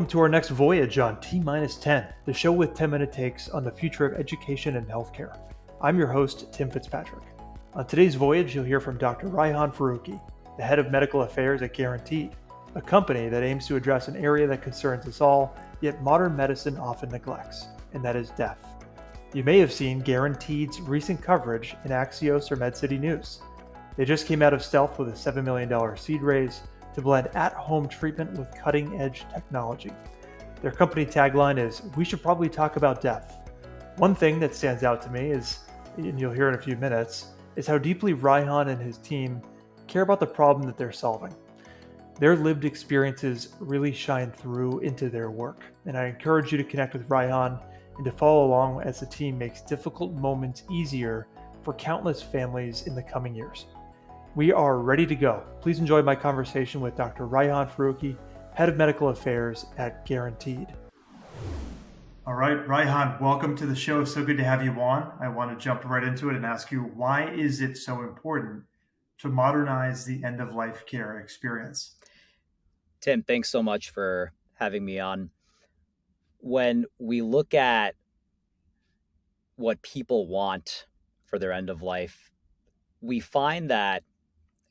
Welcome to our next voyage on T-10, the show with 10-minute takes on the future of education and healthcare. I'm your host, Tim Fitzpatrick. On today's voyage, you'll hear from Dr. Raihan Faroqui, the head of medical affairs at Guaranteed, a company that aims to address an area that concerns us all, yet modern medicine often neglects, and that is death. You may have seen Guaranteed's recent coverage in Axios or MedCity News. They just came out of stealth with a $7 million seed raise to blend at-home treatment with cutting-edge technology. Their company tagline is, "We should probably talk about death." One thing that stands out to me is, and you'll hear in a few minutes, is how deeply Raihan and his team care about the problem that they're solving. Their lived experiences really shine through into their work, and I encourage you to connect with Raihan and to follow along as the team makes difficult moments easier for countless families in the coming years. We are ready to go. Please enjoy my conversation with Dr. Raihan Faroqui, Head of Medical Affairs at Guaranteed. All right, Raihan, welcome to the show. So good to have you on. I want to jump right into it and ask you, why is it so important to modernize the end-of-life care experience? Tim, thanks so much for having me on. When we look at what people want for their end of life, we find that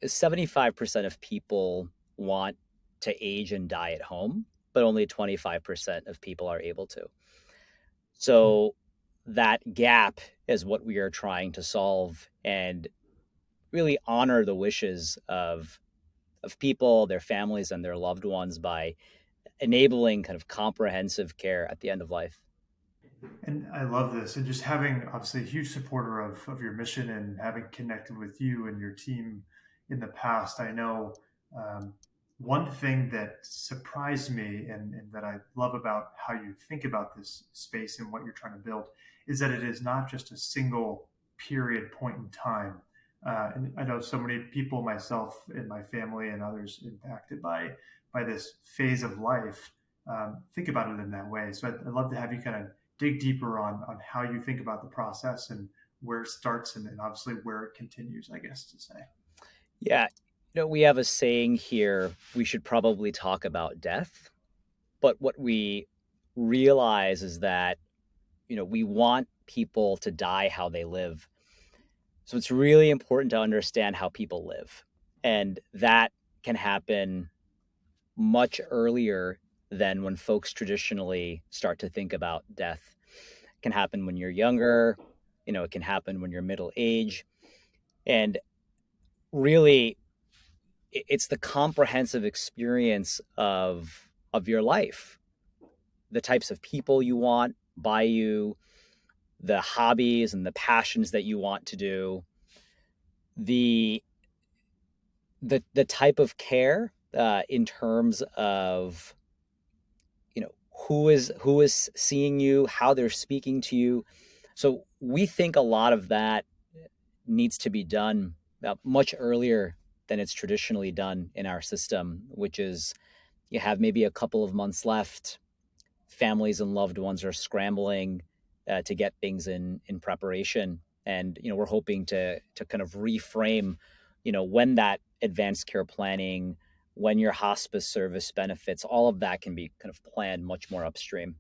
75% of people want to age and die at home, but only 25% of people are able to. So that gap is what we are trying to solve and really honor the wishes of people, their families, and their loved ones by enabling kind of comprehensive care at the end of life. And I love this. And just having obviously a huge supporter of your mission and having connected with you and your team in the past, I know one thing that surprised me and that I love about how you think about this space and what you're trying to build is that it is not just a single period point in time. And I know so many people, myself and my family and others impacted by this phase of life, think about it in that way. So I'd love to have you kind of dig deeper on how you think about the process and where it starts and obviously where it continues, I guess to say. Yeah. We have a saying here, we should probably talk about death. But what we realize is that, we want people to die how they live. So it's really important to understand how people live. And that can happen much earlier than when folks traditionally start to think about death. It can happen when you're younger, it can happen when you're middle age. And really, it's the comprehensive experience of your life, the types of people you want by you, the hobbies and the passions that you want to do, the type of care in terms of who is seeing you, how they're speaking to you. So we think a lot of that needs to be done much earlier than it's traditionally done in our system, which is you have maybe a couple of months left. Families and loved ones are scrambling to get things in preparation. And, we're hoping to kind of reframe, when that advanced care planning, when your hospice service benefits, all of that can be kind of planned much more upstream.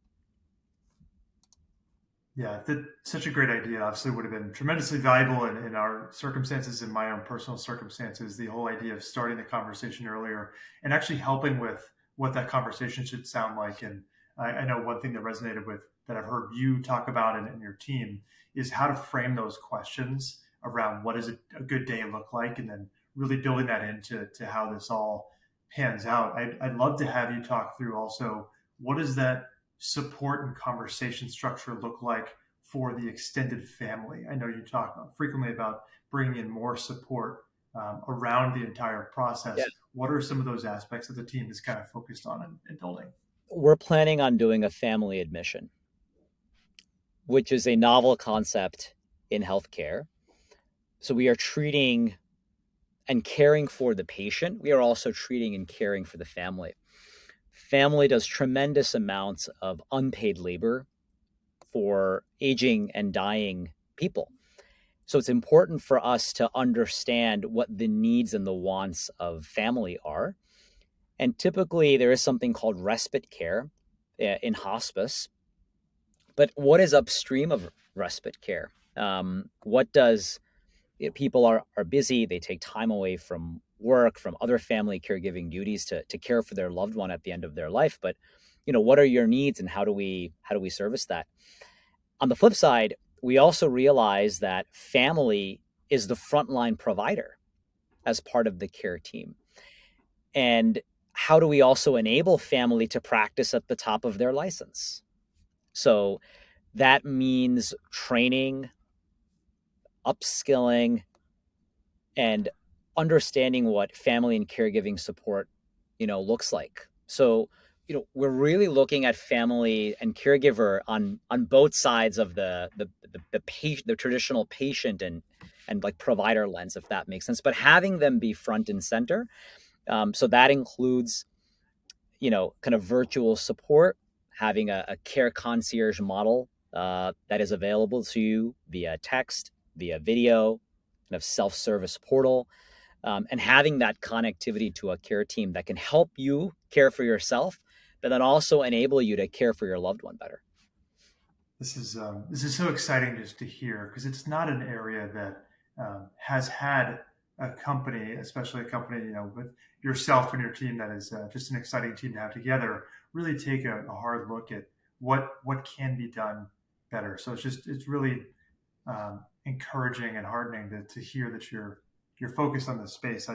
Yeah, such a great idea. Obviously, would have been tremendously valuable in our circumstances, in my own personal circumstances. The whole idea of starting the conversation earlier and actually helping with what that conversation should sound like. And I know one thing that resonated with that I've heard you talk about and your team is how to frame those questions around what does a good day look like, and then really building that into how this all pans out. I'd love to have you talk through also what does that support and conversation structure look like for the extended family? I know you talk frequently about bringing in more support around the entire process. Yeah. What are some of those aspects that the team is kind of focused on and building? We're planning on doing a family admission, which is a novel concept in healthcare. So we are treating and caring for the patient. We are also treating and caring for the family. Family does tremendous amounts of unpaid labor for aging and dying people. So it's important for us to understand what the needs and the wants of family are. And typically there is something called respite care, in hospice. But what is upstream of respite care? What does people are busy, they take time away from work, from other family caregiving duties to care for their loved one at the end of their life. But what are your needs, and how do we service that? On the flip side, we also realize that family is the frontline provider as part of the care team. And how do we also enable family to practice at the top of their license? So that means training, upskilling, and understanding what family and caregiving support, looks like. So, we're really looking at family and caregiver on both sides of the patient, the traditional patient and like provider lens, if that makes sense. But having them be front and center. So that includes, kind of virtual support, having a care concierge model that is available to you via text, via video, kind of self-service portal, and having that connectivity to a care team that can help you care for yourself, but then also enable you to care for your loved one better. This is so exciting just to hear because it's not an area that has had a company, especially a company with yourself and your team that is just an exciting team to have together. Really take a hard look at what can be done better. So it's really encouraging and heartening to hear that you're focused on this space.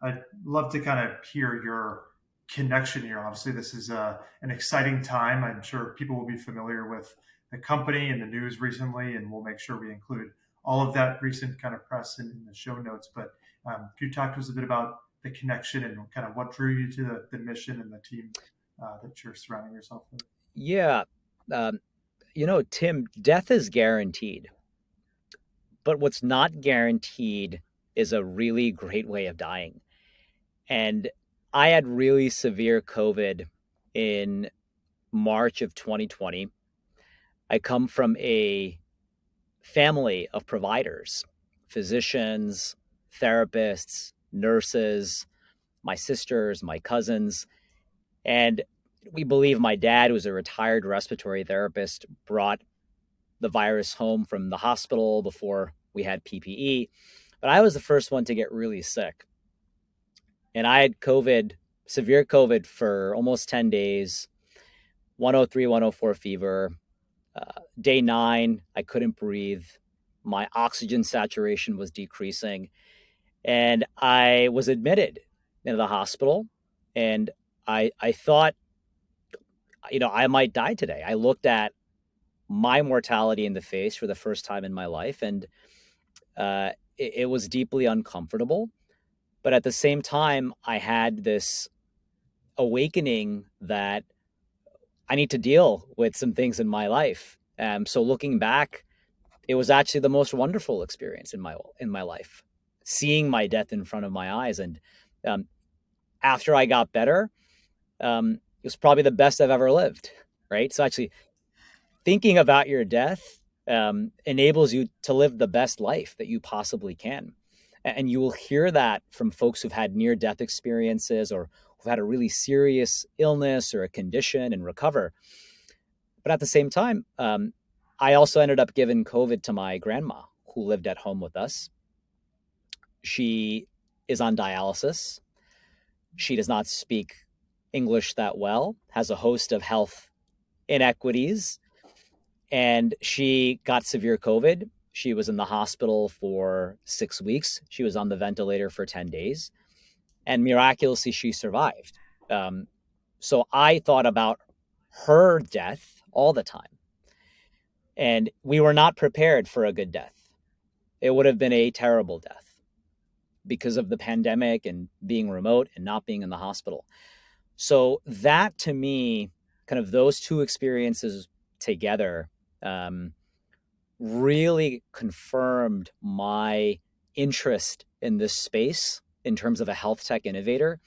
I'd love to kind of hear your connection here. Obviously, this is an exciting time. I'm sure people will be familiar with the company and the news recently, and we'll make sure we include all of that recent kind of press in the show notes. But can you talk to us a bit about the connection and kind of what drew you to the mission and the team that you're surrounding yourself with? Yeah. Um, Tim, death is guaranteed, but what's not guaranteed is a really great way of dying. And I had really severe COVID in March of 2020. I come from a family of providers, physicians, therapists, nurses, my sisters, my cousins. And we believe my dad, who was a retired respiratory therapist, brought the virus home from the hospital before we had PPE. But I was the first one to get really sick. And I had COVID, severe COVID, for almost 10 days, 103, 104 fever. Day 9, I couldn't breathe. My oxygen saturation was decreasing. And I was admitted into the hospital. And I thought, I might die today. I looked at my mortality in the face for the first time in my life. And it was deeply uncomfortable. But at the same time, I had this awakening that I need to deal with some things in my life. So looking back, it was actually the most wonderful experience in my life, seeing my death in front of my eyes. And um, after I got better, it was probably the best I've ever lived. Right. So actually, thinking about your death enables you to live the best life that you possibly can. And you will hear that from folks who've had near death experiences or who've had a really serious illness or a condition and recover. But at the same time, I also ended up giving COVID to my grandma who lived at home with us. She is on dialysis. She does not speak English that well, has a host of health inequities, and she got severe COVID. She was in the hospital for 6 weeks. She was on the ventilator for 10 days, and miraculously, she survived. Um, so I thought about her death all the time. And we were not prepared for a good death. It would have been a terrible death because of the pandemic and being remote and not being in the hospital. So that, to me, kind of those two experiences together, really confirmed my interest in this space in terms of a health tech innovator,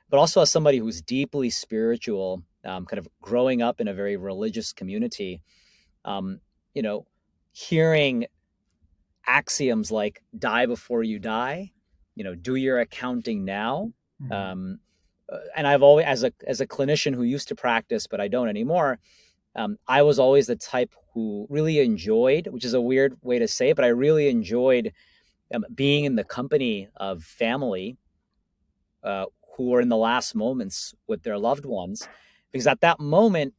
but also as somebody who's deeply spiritual, kind of growing up in a very religious community. Um, you know, Hearing axioms like "die before you die," do your accounting now. Mhm. Um, and I've always, as a clinician who used to practice, but I don't anymore, I was always the type who really enjoyed, which is a weird way to say it, but I really enjoyed being in the company of family who are in the last moments with their loved ones, because at that moment,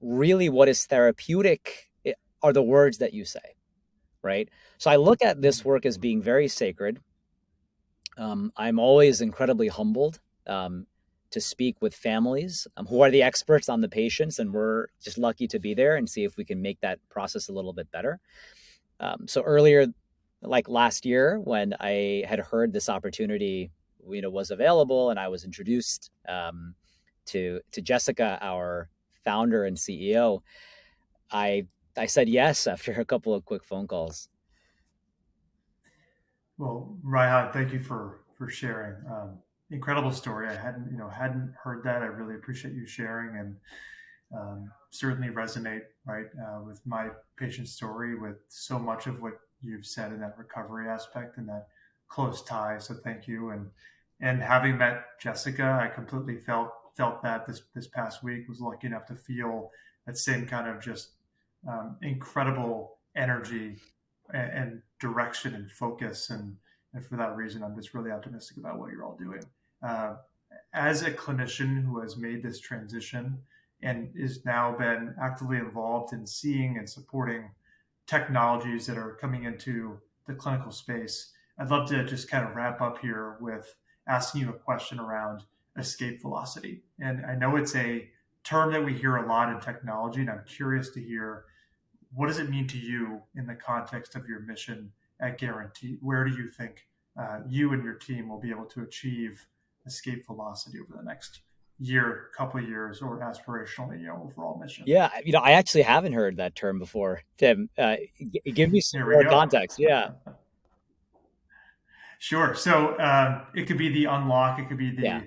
really what is therapeutic are the words that you say, right? So I look at this work as being very sacred. I'm always incredibly humbled to speak with families who are the experts on the patients, and we're just lucky to be there and see if we can make that process a little bit better. So earlier, like last year, when I had heard this opportunity, was available, and I was introduced to Jessica, our founder and CEO, I I said yes after a couple of quick phone calls. Well, Raihan, thank you for sharing. Incredible story. I hadn't heard that. I really appreciate you sharing, and certainly resonate with my patient story, with so much of what you've said in that recovery aspect and that close tie. So thank you. And having met Jessica, I completely felt that this past week. Was lucky enough to feel that same kind of just incredible energy and direction and focus. And for that reason, I'm just really optimistic about what you're all doing. Uh, as a clinician who has made this transition and is now been actively involved in seeing and supporting technologies that are coming into the clinical space, I'd love to just kind of wrap up here with asking you a question around escape velocity. And I know it's a term that we hear a lot in technology, and I'm curious to hear, what does it mean to you in the context of your mission at Guarantee? Where do you think you and your team will be able to achieve escape velocity over the next year, couple of years, or aspirationally, overall mission? Yeah, I actually haven't heard that term before, Tim. Give me some Here we more go. context. Yeah, Sure. So it could be the unlock. It could be yeah,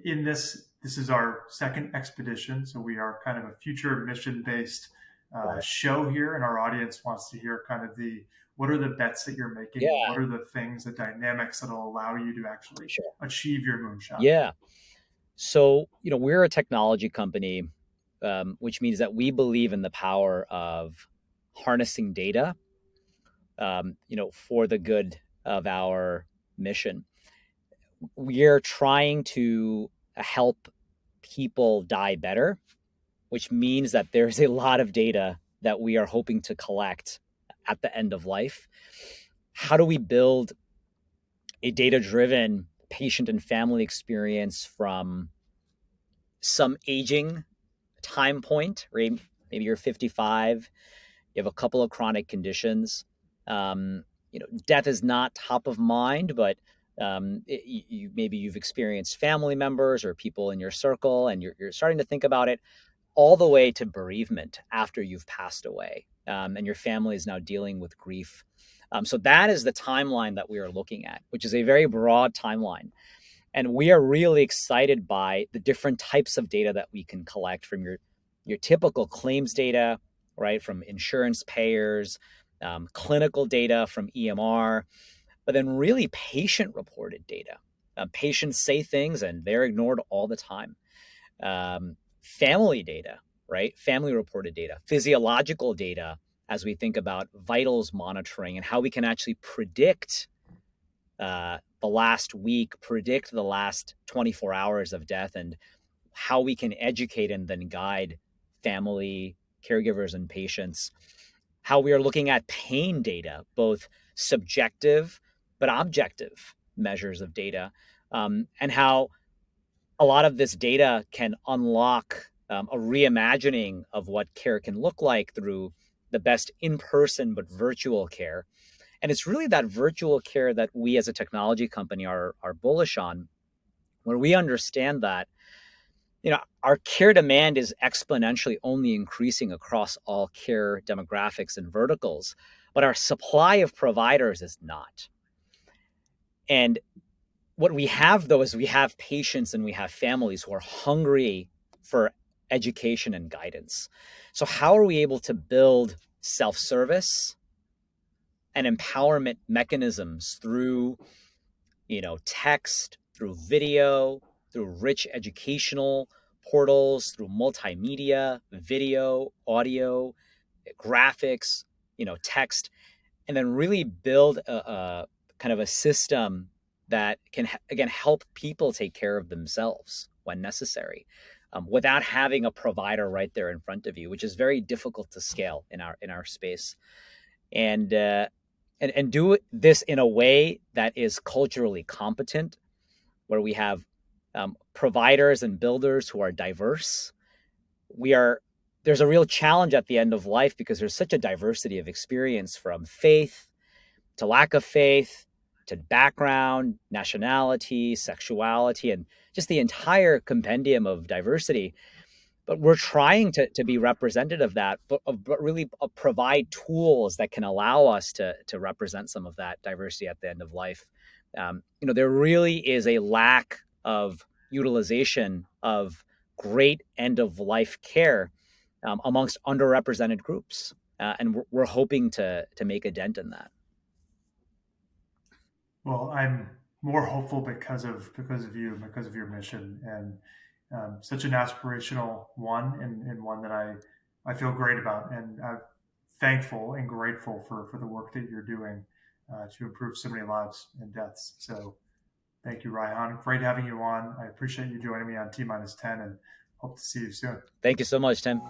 in this. This is our second expedition, so we are kind of a future mission based right. show here, and our audience wants to hear kind of the what are the bets that you're making, and Yeah, what are the things, the dynamics that will allow you to actually sure. achieve your moonshot. Yeah. So, we're a technology company, which means that we believe in the power of harnessing data, for the good of our mission. We're trying to help people die better, which means that there's a lot of data that we are hoping to collect at the end of life. How do we build a data driven patient and family experience from some aging time point, right? Maybe you're 55, you have a couple of chronic conditions. Death is not top of mind, but maybe you've experienced family members or people in your circle, and you're starting to think about it, all the way to bereavement after you've passed away, and your family is now dealing with grief. So that is the timeline that we are looking at, which is a very broad timeline. And we are really excited by the different types of data that we can collect from your typical claims data, right, from insurance payers, clinical data from EMR, but then really patient reported data. Patients say things and they're ignored all the time. Family data, right? Family reported data, physiological data, as we think about vitals monitoring and how we can actually predict the last week, predict the last 24 hours of death, and how we can educate and then guide family, caregivers, and patients. How we are looking at pain data, both subjective but objective measures of data, and how a lot of this data can unlock a reimagining of what care can look like through the best in person but virtual care. And it's really that virtual care that we as a technology company are bullish on, where we understand that our care demand is exponentially only increasing across all care demographics and verticals, but our supply of providers is not. And what we have, though, is we have patients and we have families who are hungry for education and guidance. So how are we able to build self-service and empowerment mechanisms through text, through video, through rich educational portals, through multimedia, video, audio, graphics, text, and then really build a kind of a system that can again help people take care of themselves when necessary, without having a provider right there in front of you, which is very difficult to scale in our space. And do this in a way that is culturally competent, where we have providers and builders who are diverse. There's a real challenge at the end of life because there's such a diversity of experience, from faith to lack of faith to background, nationality, sexuality, and just the entire compendium of diversity. But we're trying to be representative of that, but really provide tools that can allow us to represent some of that diversity at the end of life. There really is a lack of utilization of great end of life care amongst underrepresented groups, and we're hoping to make a dent in that. Well, I'm more hopeful because of you, because of your mission, and such an aspirational one, and one that I feel great about, and I'm thankful and grateful for the work that you're doing to improve so many lives and deaths. So thank you, Raihan. Great having you on. I appreciate you joining me on T minus 10, and hope to see you soon. Thank you so much, Tim.